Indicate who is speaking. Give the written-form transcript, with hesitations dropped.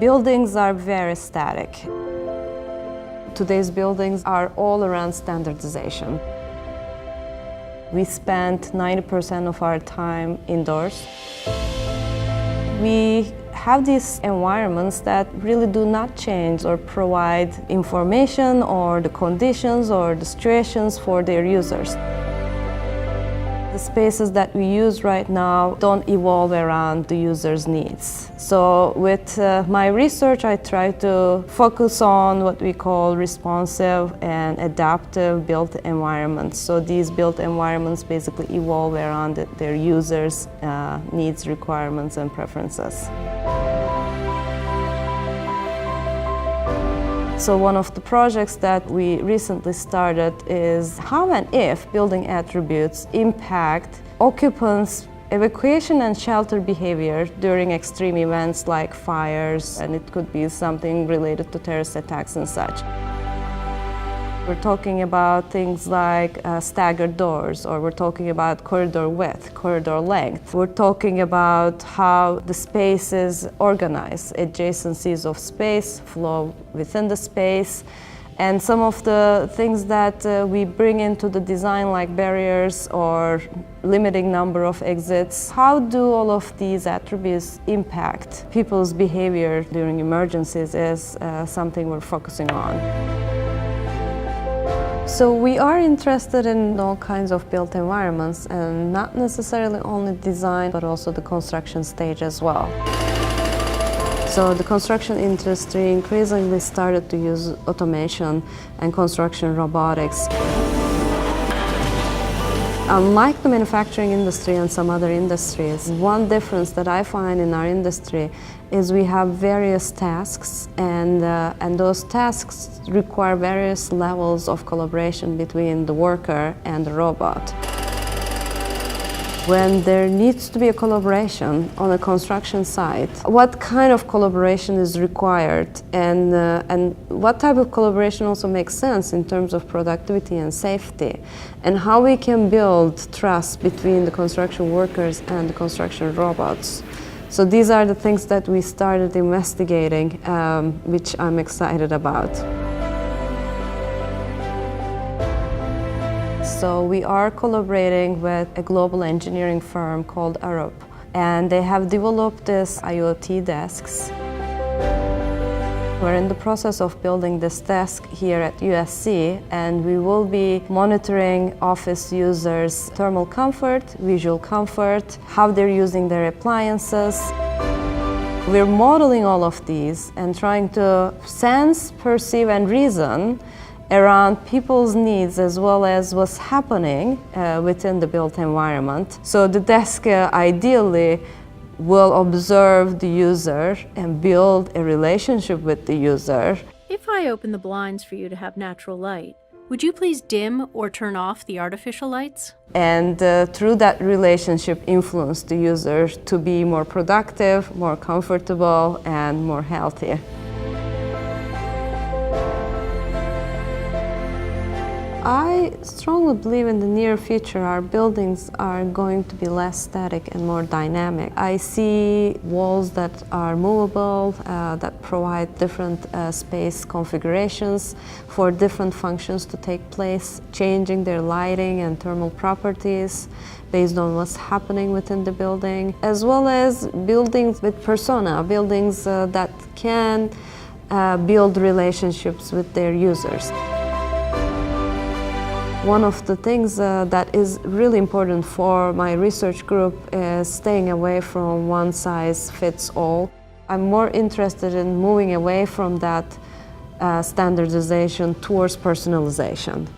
Speaker 1: Buildings are very static. Today's buildings are all around standardization. We spend 90% of our time indoors. We have these environments that really do not change or provide information or the conditions or the situations for their users. The spaces that we use right now don't evolve around the user's needs. So with my research, I try to focus on what we call responsive and adaptive built environments. So these built environments basically evolve around their users' needs, requirements, and preferences. So one of the projects that we recently started is how and if building attributes impact occupants' evacuation and shelter behavior during extreme events like fires, and it could be something related to terrorist attacks and such. We're talking about things like staggered doors, or we're talking about corridor width, corridor length. We're talking about how the space is organized, adjacencies of space, flow within the space, and some of the things that we bring into the design like barriers or limiting number of exits. How do all of these attributes impact people's behavior during emergencies is something we're focusing on. So we are interested in all kinds of built environments, and not necessarily only design, but also the construction stage as well. So the construction industry increasingly started to use automation and construction robotics. Unlike the manufacturing industry and some other industries, one difference that I find in our industry is we have various tasks, and those tasks require various levels of collaboration between the worker and the robot. When there needs to be a collaboration on a construction site, what kind of collaboration is required, and what type of collaboration also makes sense in terms of productivity and safety, and how we can build trust between the construction workers and the construction robots. So these are the things that we started investigating, which I'm excited about. So we are collaborating with a global engineering firm called Arup, and they have developed this IoT desks. We're in the process of building this desk here at USC, and we will be monitoring office users' thermal comfort, visual comfort, how they're using their appliances. We're modeling all of these and trying to sense, perceive, and reason around people's needs as well as what's happening within the built environment. So the desk ideally will observe the user and build a relationship with the user.
Speaker 2: If I open the blinds for you to have natural light, would you please dim or turn off the artificial lights?
Speaker 1: And through that relationship influence the user to be more productive, more comfortable, and more healthy. I strongly believe in the near future our buildings are going to be less static and more dynamic. I see walls that are movable, that provide different space configurations for different functions to take place, changing their lighting and thermal properties based on what's happening within the building, as well as buildings with persona, buildings that can build relationships with their users. One of the things that is really important for my research group is staying away from one size fits all. I'm more interested in moving away from that standardization towards personalization.